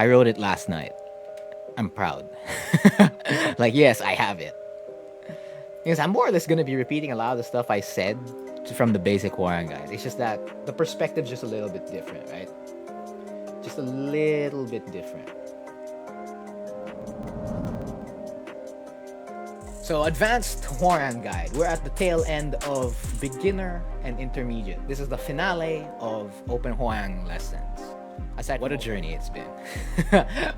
I wrote it last night. I'm proud. Like, yes, I have it. Because I'm more or less going to be repeating a lot of the stuff I said from the basic Hwoarang guys. It's just that the perspective's just a little bit different, right? Just a little bit different. So, Advanced Hwoarang Guide. We're at the tail end of Beginner and Intermediate. This is the finale of Open Hwo Lessons. Aside, what a journey it's been.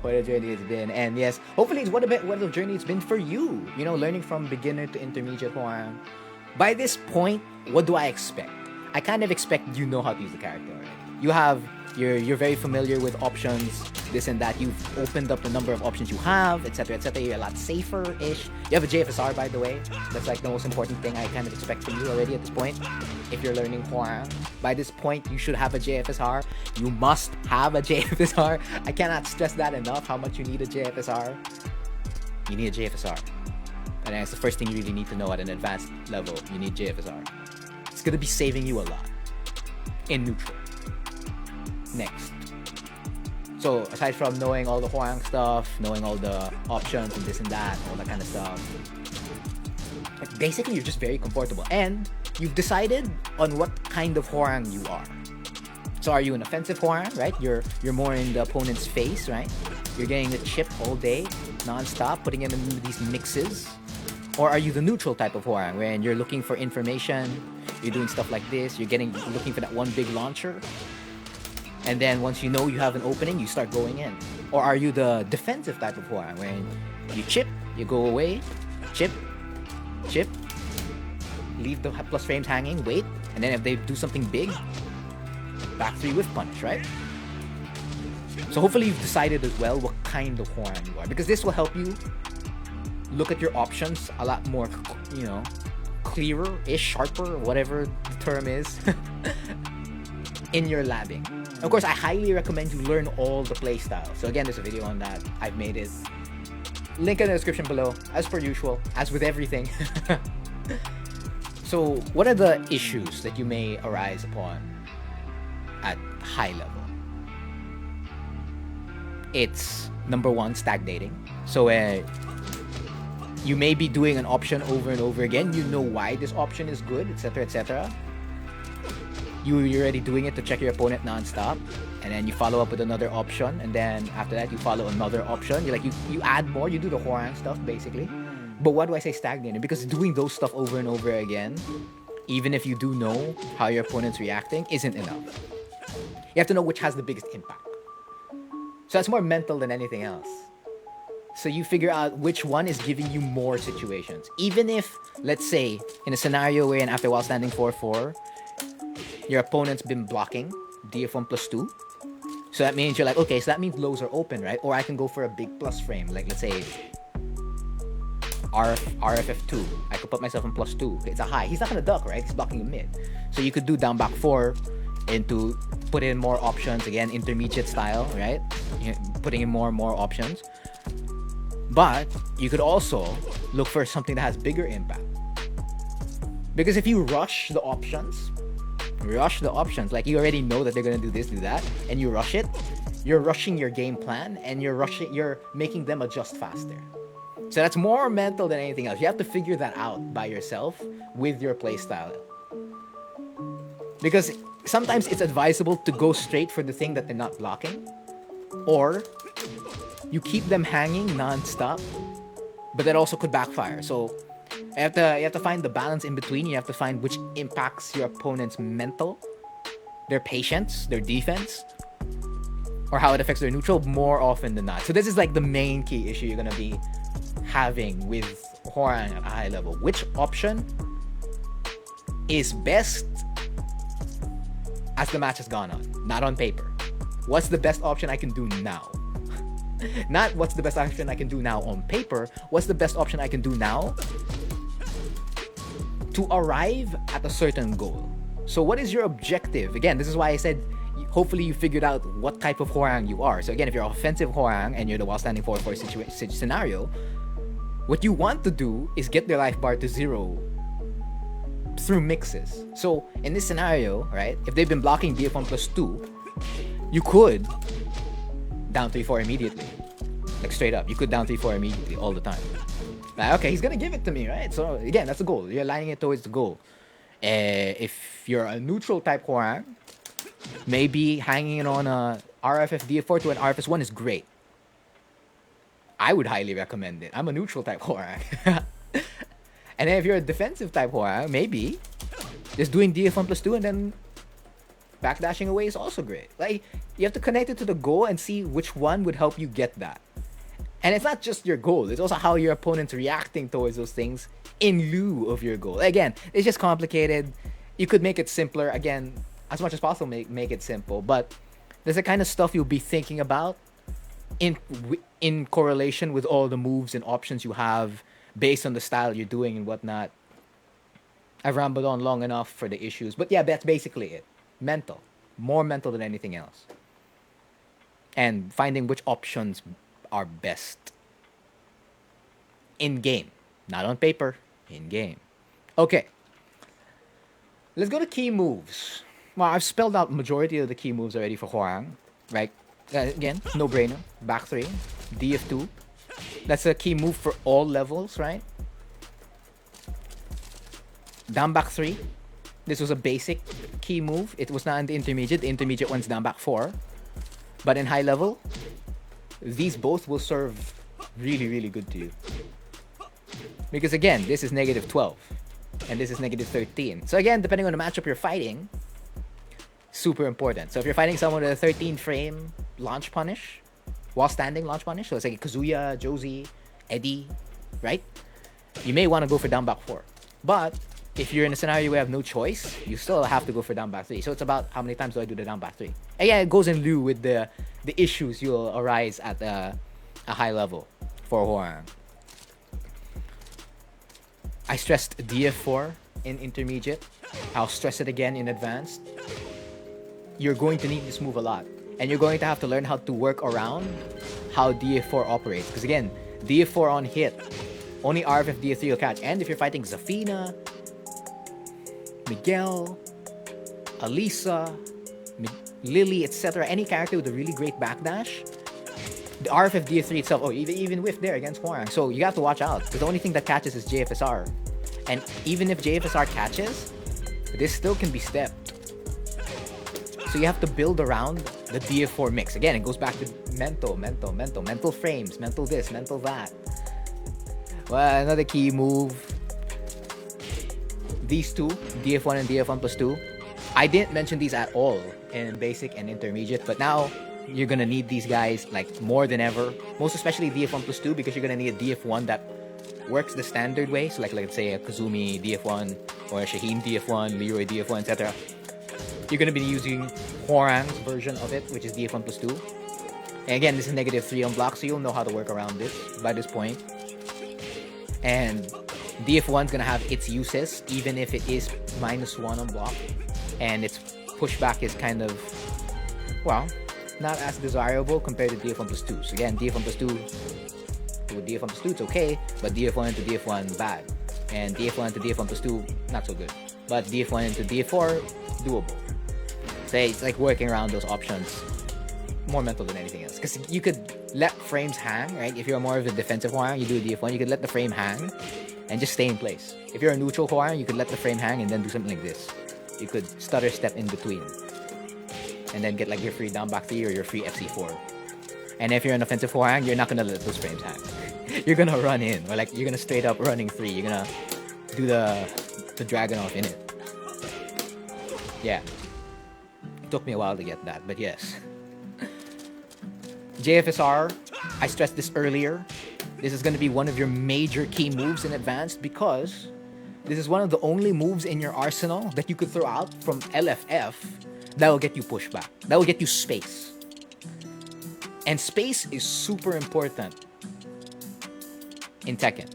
What a journey it's been. And yes, hopefully it's what a journey it's been for you. You know, learning from beginner to intermediate Hwoarang. By this point, what do I expect? I kind of expect you know how to use the character already. You're very familiar with options, this and that. You've opened up the number of options you have, etc., etc. You're a lot safer-ish. You have a JFSR, by the way. That's like the most important thing I kind of expect from you already at this point. If you're learning Hwoarang, by this point, you should have a JFSR. You must have a JFSR. I cannot stress that enough, how much you need a JFSR. You need a JFSR. And that's the first thing you really need to know at an advanced level. You need JFSR. It's going to be saving you a lot. In neutral. Next. So, aside from knowing all the Hwoarang stuff, knowing all the options and this and that, all that kind of stuff, basically you're just very comfortable. And you've decided on what kind of Hwoarang you are. So are you an offensive Hwoarang, right? You're more in the opponent's face, right? You're getting the chip all day, non-stop, putting it in these mixes. Or are you the neutral type of Hwoarang, wherein you're looking for information, you're doing stuff like this, you're looking for that one big launcher, and then once you know you have an opening, you start going in? Or are you the defensive type of Hwoarang, wherein you chip, you go away, chip, chip, leave the plus frames hanging, wait, and then if they do something big, back 3 whiff punish, right? So hopefully you've decided as well what kind of Hwoarang you are, because this will help you look at your options a lot more, you know, clearer-ish, sharper, whatever the term is, in your labbing. Of course, I highly recommend you learn all the playstyles. So again, there's a video on that. I've made it. Link in the description below, as per usual, as with everything. So, what are the issues that you may arise upon at high level? It's, number one, stagnating. So, you may be doing an option over and over again. You know why this option is good, etc., etc. You're already doing it to check your opponent non-stop, and then you follow up with another option, and then after that you follow another option. You're like, you add more, you do the Hwoarang stuff basically. But why do I say stagnating? Because doing those stuff over and over again, even if you do know how your opponent's reacting, isn't enough. You have to know which has the biggest impact. So that's more mental than anything else. So you figure out which one is giving you more situations. Even if, let's say, in a scenario wherein after while standing 4-4, your opponent's been blocking DF1 plus 2. So that means you're like, okay, so that means lows are open, right? Or I can go for a big plus frame, like let's say RFF2. I could put myself in plus 2. It's a high. He's not gonna duck, right? He's blocking the mid. So you could do down back 4 into put in more options, again, intermediate style, right? Putting in more and more options. But you could also look for something that has bigger impact. Because if you rush the options, like you already know that they're gonna do this, do that, and you rush it, you're rushing your game plan, and you're making them adjust faster. So that's more mental than anything else. You have to figure that out by yourself with your playstyle. Because sometimes it's advisable to go straight for the thing that they're not blocking, or you keep them hanging non-stop, but that also could backfire. So you have to find the balance in between. You have to find which impacts your opponent's mental, their patience, their defense, or how it affects their neutral more often than not. So this is like the main key issue you're gonna be having with Hwoarang at a high level. Which option is best as the match has gone on, not on paper. What's the best option I can do now? Not what's the best option I can do now on paper. What's the best option I can do now to arrive at a certain goal? So what is your objective? Again, this is why I said hopefully you figured out what type of Hwoarang you are. So again, if you're offensive Hwoarang and you're the while standing 4-4 scenario, what you want to do is get their life bar to 0 through mixes. So in this scenario, right, if they've been blocking DF1 plus 2, you could down 3-4 immediately. Like straight up, you could down 3-4 immediately all the time. Like, okay, he's gonna give it to me, right? So again, that's the goal. You're aligning it towards the goal. If you're a neutral type Hwoarang, maybe hanging it on a RFF DF4 to an RFS1 is great. I would highly recommend it. I'm a neutral type Hwoarang. And then if you're a defensive type Hwoarang, maybe just doing DF1+2 and then backdashing away is also great. Like, you have to connect it to the goal and see which one would help you get that. And it's not just your goal, it's also how your opponent's reacting towards those things in lieu of your goal. Again, it's just complicated. You could make it simpler. Again, as much as possible, make it simple. But there's the kind of stuff you'll be thinking about in correlation with all the moves and options you have based on the style you're doing and whatnot. I've rambled on long enough for the issues. But yeah, that's basically it. Mental. More mental than anything else. And finding which options are best in game, not on paper, in game. Okay, let's go to key moves. Well, I've spelled out majority of the key moves already for Hwoarang, right? Again, no brainer. Back 3, DF2. That's a key move for all levels, right? Down back 3. This was a basic key move. It was not in the intermediate. The intermediate one's down back 4. But in high level, these both will serve really, really good to you. Because again, this is -12. And this is -13. So again, depending on the matchup you're fighting, super important. So if you're fighting someone with a 13 frame launch punish, while standing launch punish, so it's like Kazuya, Josie, Eddie, right? You may want to go for down back 4. But if you're in a scenario where you have no choice, you still have to go for down back 3. So it's about how many times do I do the down back 3. And yeah, it goes in lieu with the issues you'll arise at a high level for Hwoarang. I stressed DF4 in intermediate. I'll stress it again in advanced. You're going to need this move a lot. And you're going to have to learn how to work around how DF4 operates. Because again, DF4 on hit, only RFF DF3 will catch. And if you're fighting Zafina, Miguel, Alisa, Lily, etc., any character with a really great backdash, the RFF DF3 itself, even whiff there against Hwoarang. So you have to watch out, because the only thing that catches is JFSR. And even if JFSR catches, this still can be stepped. So you have to build around the DF4 mix. Again, it goes back to mental frames, mental this, mental that. Well, another key move. These two, DF1 and DF1+2. I didn't mention these at all in basic and intermediate, but now you're gonna need these guys like more than ever. Most especially DF1+2, because you're gonna need a DF1 that works the standard way. So like let's say a Kazumi DF1 or a Shaheen DF1, Leroy DF1, etc. You're gonna be using Hwoarang's version of it, which is DF1+2. And again, this is -3 on block, so you'll know how to work around this by this point. And DF1 is gonna have its uses, even if it is -1 on block, and its pushback is kind of, well, not as desirable compared to DF1+2. So again, DF1+2 to DF1+2 it's okay, but DF1 to D1 bad, and DF1 to DF1+2 not so good. But DF1 into DF4 doable. So it's like working around those options. More mental than anything else, because you could let frames hang, right? If you're more of a defensive Hwoarang, you do DF1, you could let the frame hang and just stay in place. If you're a neutral Hwoarang, you could let the frame hang and then do something like this. You could stutter step in between and then get like your free down back 3 or your free FC4. And if you're an offensive Hwoarang, you're not gonna let those frames hang. You're gonna run in, or like you're gonna straight up running 3. You're gonna do the dragon off in it. Yeah, it took me a while to get that, but yes. JFSR, I stressed this earlier. This is going to be one of your major key moves in advanced, because this is one of the only moves in your arsenal that you could throw out from LFF that will get you pushback. That will get you space. And space is super important in Tekken.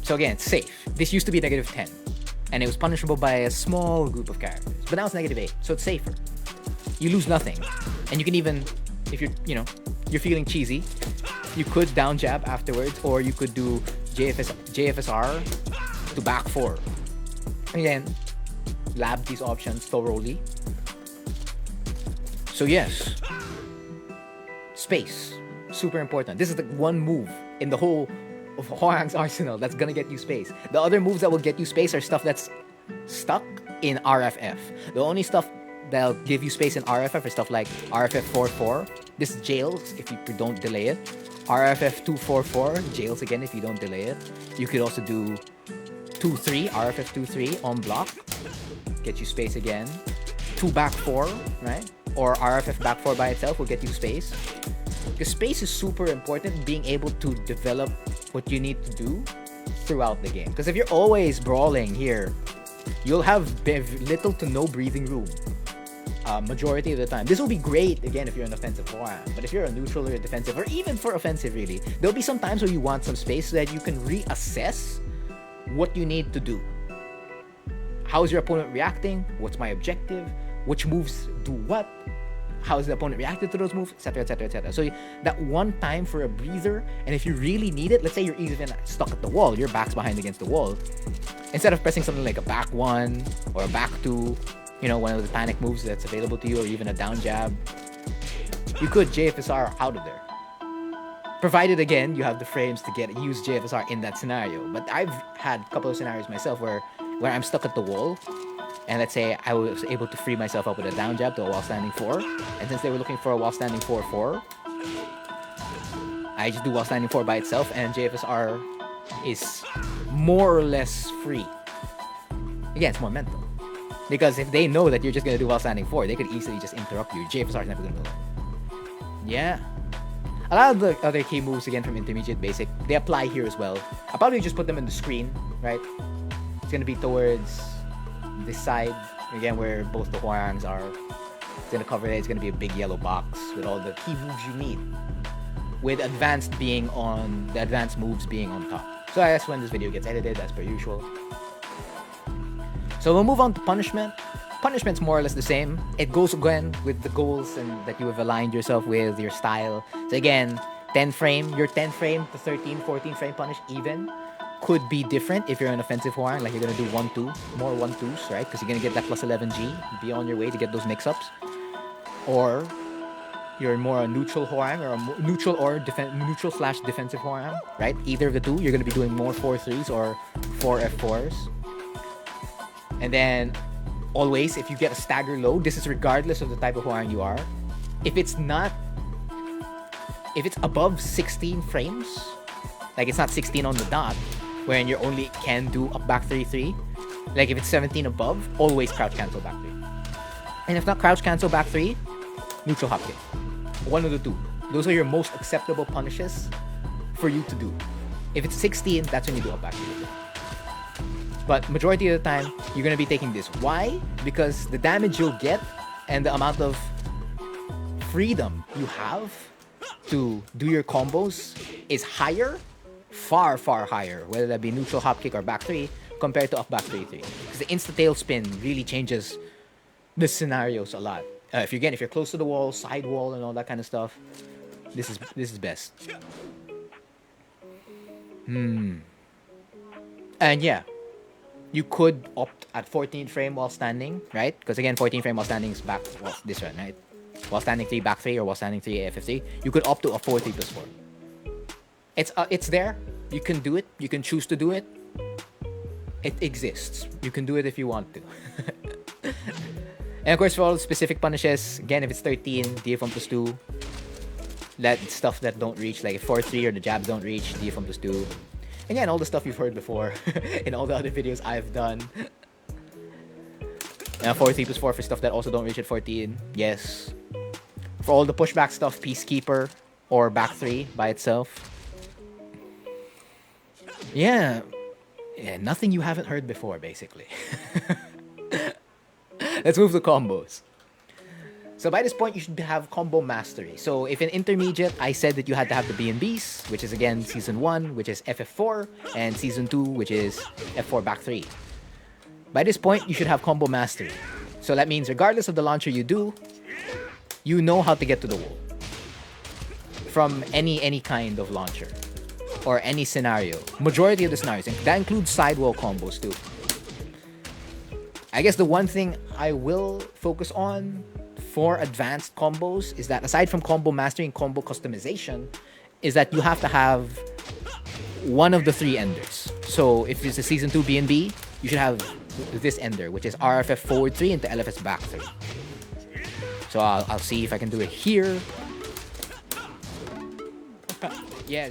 So again, it's safe. This used to be -10, and it was punishable by a small group of characters. But now it's -8, so it's safer. You lose nothing. And you can even, if you're feeling cheesy, you could down jab afterwards, or you could do JFSR to back 4. Again, lab these options thoroughly. So yes, space, super important. This is the one move in the whole of Hwoarang's arsenal that's gonna get you space. The other moves that will get you space are stuff that's stuck in RFF. The only stuff that'll give you space in RFF is stuff like RFF 4-4. This jails if you don't delay it. RFF 2-4-4 jails again if you don't delay it. You could also do 2-3, RFF 2-3 on block, get you space again. 2 back 4, right? Or RFF back 4 by itself will get you space. Because space is super important, being able to develop what you need to do throughout the game. Because if you're always brawling here, you'll have little to no breathing room. Majority of the time. This will be great, again, if you're an offensive Hwoarang. But if you're a neutral or a defensive, or even for offensive, really, there'll be some times where you want some space so that you can reassess what you need to do. How's your opponent reacting? What's my objective? Which moves do what? How's the opponent reacted to those moves? Etc, etc, etc. So that one time for a breather, and if you really need it, let's say you're even stuck at the wall, your back's behind against the wall. Instead of pressing something like a back 1 or a back 2, you know, one of the panic moves that's available to you, or even a down jab, you could JFSR out of there. Provided, again, you have the frames to use JFSR in that scenario. But I've had a couple of scenarios myself where I'm stuck at the wall, and let's say I was able to free myself up with a down jab to a while standing 4, and since they were looking for a while standing 4-4, I just do while standing 4 by itself, and JFSR is more or less free. Again, it's more mental. Because if they know that you're just going to do while standing 4, they could easily just interrupt you. JFSR is never going to know. Yeah. A lot of the other key moves, again, from intermediate, basic, they apply here as well. I'll probably just put them in the screen, right? It's going to be towards this side, again, where both the Hwoarangs are. It's going to cover it. It's going to be a big yellow box with all the key moves you need. With advanced moves being on top. So that's when this video gets edited, as per usual. So we'll move on to punishment. Punishment's more or less the same. It goes again with the goals and that you have aligned yourself with, your style. So again, 10 frame, your 10 frame to 13, 14 frame punish even could be different if you're an offensive Hwoarang, like you're gonna do 1-2, more 1-2s, right? Because you're gonna get that plus 11G, be on your way to get those mix-ups. Or you're more a neutral Hwoarang, or a neutral slash defensive Hwoarang, right? Either of the two, you're gonna be doing more 4-3s or 4 F4s. And then, always, if you get a stagger low, this is regardless of the type of Hwoarang you are. If it's above 16 frames, like it's not 16 on the dot, wherein you only can do up back 3-3. Like if it's 17 above, always crouch cancel back 3. And if not crouch cancel back 3, neutral hop kick. One of the two. Those are your most acceptable punishes for you to do. If it's 16, that's when you do up back 3. But majority of the time, you're going to be taking this. Why? Because the damage you'll get and the amount of freedom you have to do your combos is higher, far, far higher, whether that be neutral hop kick or back 3, compared to up back 3-3. Because the insta-tail spin really changes the scenarios a lot. If you're close to the wall, side wall, and all that kind of stuff, this is best. And yeah. You could opt at 14 frame while standing, right? Because again, 14 frame while standing is back, well, this one, right? While standing 3, back 3, or while standing 3, AFF3. You could opt to a 4-3+4. It's there. You can do it. You can choose to do it. It exists. You can do it if you want to. And of course, for all the specific punishes, again, if it's 13, DF1 plus 2. That stuff that don't reach, like 4-3 or the jabs don't reach, DF1 plus 2. Again, all the stuff you've heard before in all the other videos I've done. 4-3+4 for stuff that also don't reach at 14. Yes. For all the pushback stuff, Peacekeeper or back 3 by itself. Yeah, nothing you haven't heard before, basically. Let's move to combos. So by this point, you should have combo mastery. So if in intermediate, I said that you had to have the B&Bs, which is again Season 1, which is FF4, and Season 2, which is F4 back 3. By this point, you should have combo mastery. So that means regardless of the launcher you do, you know how to get to the wall. From any kind of launcher. Or any scenario. Majority of the scenarios. And that includes sidewall combos too. I guess the one thing I will focus on for advanced combos is that aside from combo mastery and combo customization, is that you have to have one of the 3 enders. So if it's a Season 2 B&B, you should have this ender, which is RFF forward 3 into LFS back 3. So I'll see if I can do it here. Yeah.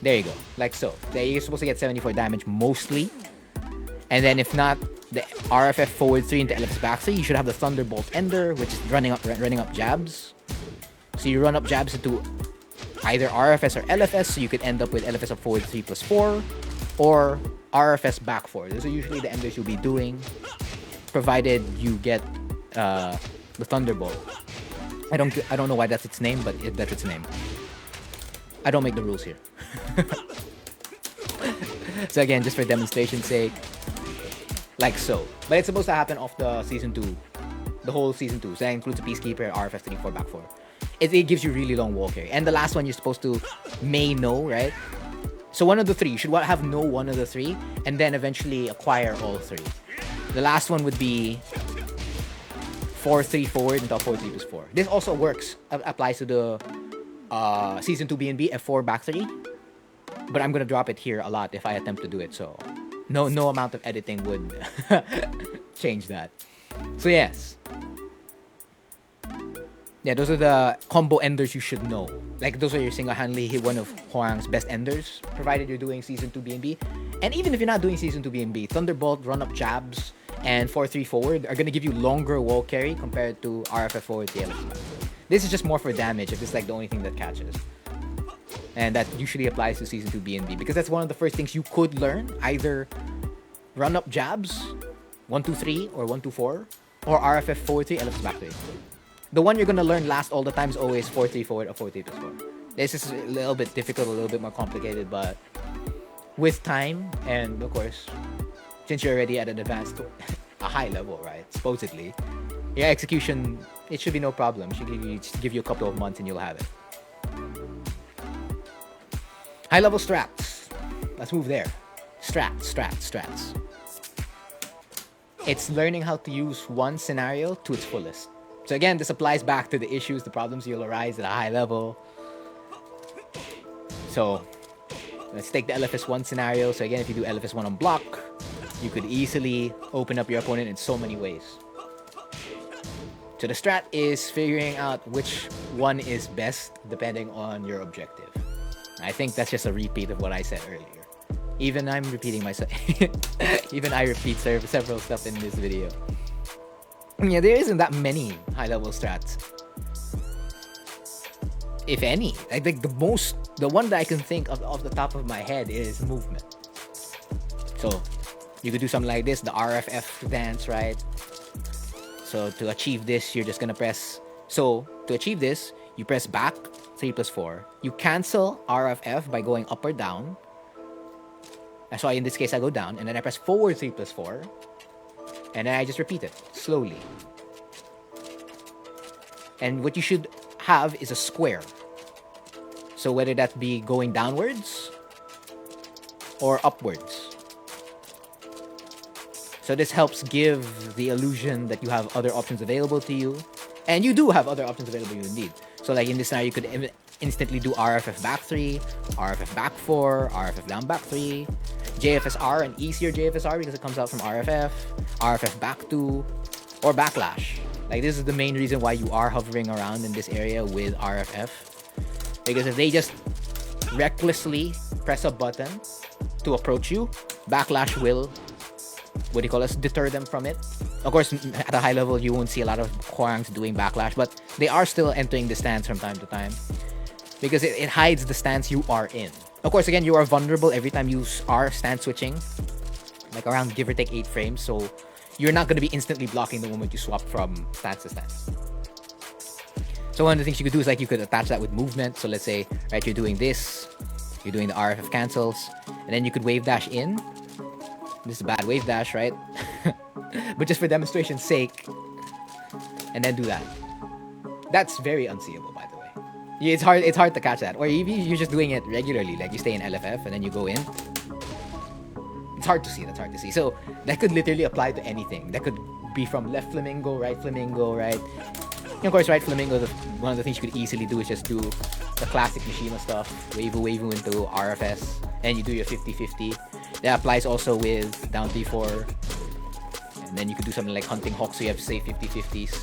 There you go, like so. There you're supposed to get 74 damage mostly. And then if not, the RFF forward 3 into LFS back 3, you should have the Thunderbolt Ender, which is running up jabs. So you run up jabs into either RFS or LFS, so you could end up with LFS of forward 3 plus 4, or RFS back 4. Those are usually the enders you'll be doing, provided you get the Thunderbolt. I don't know why that's its name, but that's its name. I don't make the rules here. So again, just for demonstration's sake, like so. But it's supposed to happen off the Season 2, the whole Season 2. So that includes a Peacekeeper, RFF 3, 4, back 4. It gives you really long wall carry. And the last one you're supposed to know, right? So one of the 3, you should have one of the 3, and then eventually acquire all 3. The last one would be 4-3 forward until 4-3 plus 4. This also works, applies to the Season 2 B&B, F4 back 3. But I'm gonna drop it here a lot if I attempt to do it, so no amount of editing would change that. So yes. Yeah, those are the combo enders you should know. Like, those are your single-handedly hit one of Hwoarang's best enders, provided you're doing Season 2 B&B. And even if you're not doing Season 2 B&B, Thunderbolt, run-up jabs, and 4-3 forward are going to give you longer wall carry compared to RFF forward TLS. This is just more for damage if it's like the only thing that catches. And that usually applies to Season 2 B&B, because that's one of the first things you could learn. Either run-up jabs, 1-2-3 or 1-2-4, or RFF forward 3, LFS back 3. The one you're gonna learn last all the time is always 4-3 forward or 4-3 plus 4. This is a little bit difficult, a little bit more complicated, but with time, and of course, since you're already at an advanced, a high level, right? Supposedly, your execution, it should be no problem. It should give you a couple of months and you'll have it. High level strats. Let's move there. Strats. It's learning how to use one scenario to its fullest. So again, this applies back to the issues, the problems you'll arise at a high level. So let's take the LFS1 scenario. So again, if you do LFS1 on block, you could easily open up your opponent in so many ways. So the strat is figuring out which one is best depending on your objective. I think that's just a repeat of what I said earlier. Even I'm repeating myself. Even I repeat several stuff in this video. Yeah, there isn't that many high-level strats. If any. I think the one that I can think of off the top of my head is movement. So, you could do something like this, the RFF dance, right? So, to achieve this, you're just gonna press... So, to achieve this, you press back, 3 plus 4. You cancel RFF by going up or down. That's why in this case I go down, and then I press forward 3 plus 4. And then I just repeat it slowly. And what you should have is a square. So whether that be going downwards or upwards. So this helps give the illusion that you have other options available to you. And you do have other options available to you indeed. So like in this scenario, you could instantly do RFF back 3, RFF back 4, RFF down back 3, JFSR, an easier JFSR because it comes out from RFF, RFF back 2, or backlash. Like this is the main reason why you are hovering around in this area with RFF. Because if they just recklessly press a button to approach you, backlash will, deter them from it. Of course, at a high level, you won't see a lot of Hwoarangs doing backlash, but they are still entering the stance from time to time. Because it hides the stance you are in. Of course, again, you are vulnerable every time you are stance switching. Like around give or take 8 frames, so you're not going to be instantly blocking the moment you swap from stance to stance. So one of the things you could do is like you could attach that with movement. So let's say, right, you're doing this, you're doing the RFF cancels, and then you could wave dash in. This is a bad wave dash, right? But just for demonstration's sake, and then do that. That's very unseeable, by the way. Yeah, it's hard to catch that. Or even you're just doing it regularly, like you stay in LFF and then you go in. It's hard to see. That's hard to see. So that could literally apply to anything. That could be from left flamingo, right? And of course, right flamingo, one of the things you could easily do is just do the classic Mishima stuff, waifu into RFS, and you do your 50-50. That applies also with down D4. And then you could do something like hunting hawk, so you have to say 50-50s.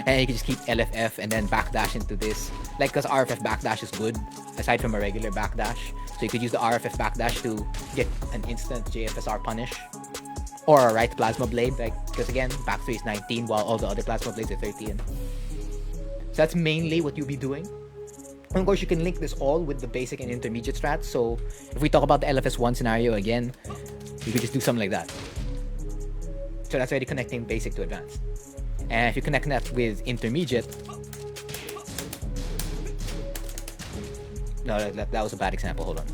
And you can just keep LFF and then backdash into this. Like, because RFF backdash is good, aside from a regular backdash. So you could use the RFF backdash to get an instant JFSR punish. Or a right plasma blade, like, because again, back 3 is 19 while all the other plasma blades are 13. So that's mainly what you'll be doing. And of course, you can link this all with the basic and intermediate strats. So if we talk about the LFS1 scenario again, you could just do something like that. So that's already connecting basic to advanced. And if you connect that with intermediate... No, that was a bad example, hold on.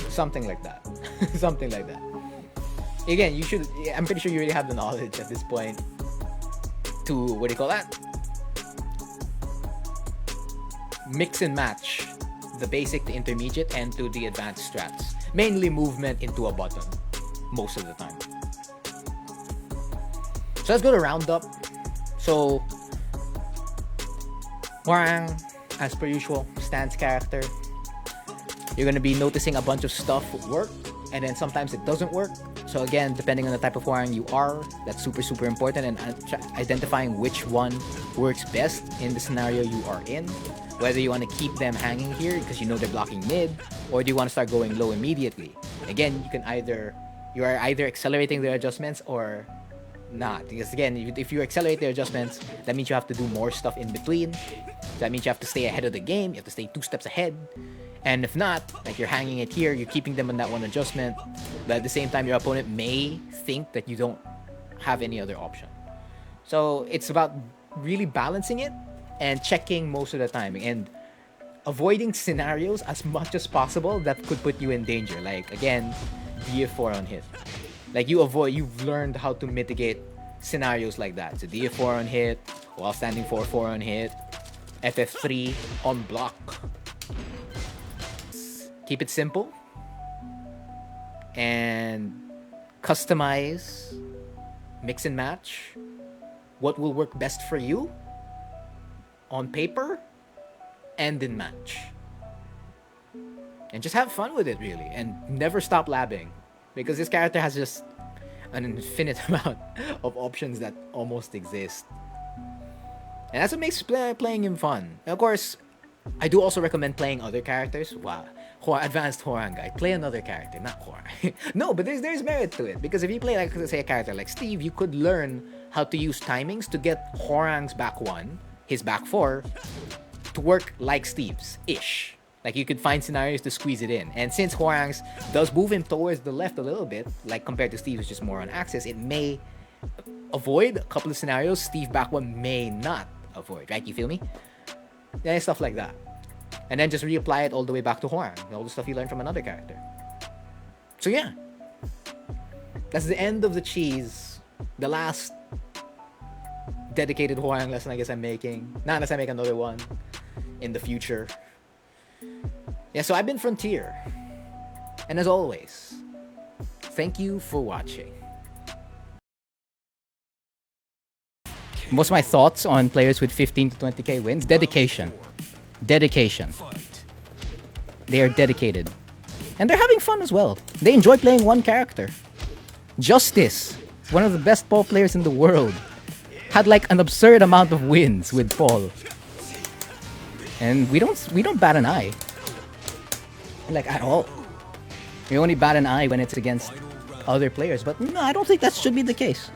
Something like that. Something like that. Again, I'm pretty sure you already have the knowledge at this point to, what do you call that? Mix and match the basic, the intermediate, and to the advanced strats. Mainly movement into a button, most of the time. So let's go to roundup. So, Hwoarang, as per usual, stance character. You're gonna be noticing a bunch of stuff work, and then sometimes it doesn't work. So again, depending on the type of Hwoarang you are, that's super important, and identifying which one works best in the scenario you are in. Whether you want to keep them hanging here because you know they're blocking mid, or do you want to start going low immediately? Again, you are either accelerating their adjustments or not. Because again, if you accelerate their adjustments, that means you have to do more stuff in between. That means you have to stay ahead of the game. You have to stay 2 steps ahead. And if not, like you're hanging it here, you're keeping them on that one adjustment, but at the same time, your opponent may think that you don't have any other option. So it's about really balancing it and checking most of the time and avoiding scenarios as much as possible that could put you in danger. Like again, DF4 on hit. Like you've learned how to mitigate scenarios like that. So DF4 on hit, while standing 4-4 on hit, FF3 on block. Keep it simple and customize, mix and match what will work best for you on paper and in match. And just have fun with it, really, and never stop labbing, because this character has just an infinite amount of options that almost exist. And that's what makes playing him fun. And of course, I do also recommend playing other characters. Wow. Advanced Hwoarang guy. Play another character, not Hwoarang. No, but there's merit to it. Because if you play, like, say, a character like Steve, you could learn how to use timings to get Hwoarang's back 1, his back 4, to work like Steve's-ish. Like, you could find scenarios to squeeze it in. And since Hwoarang's does move him towards the left a little bit, like compared to Steve's, just more on axis, it may avoid a couple of scenarios Steve back 1 may not avoid, right? You feel me? Yeah, stuff like that. And then just reapply it all the way back to Hwoarang, all the stuff you learned from another character. So yeah, that's the end of the cheese. The last dedicated Hwoarang lesson I guess I'm making. Not unless I make another one in the future. Yeah, so I've been Frontier. And as always, thank you for watching. Most of my thoughts on players with 15 to 20k wins: dedication. Dedication. They are dedicated. And they're having fun as well. They enjoy playing one character. Justice, one of the best Paul players in the world, had like an absurd amount of wins with Paul. And we don't bat an eye. Like, at all. We only bat an eye when it's against other players. But no, I don't think that should be the case.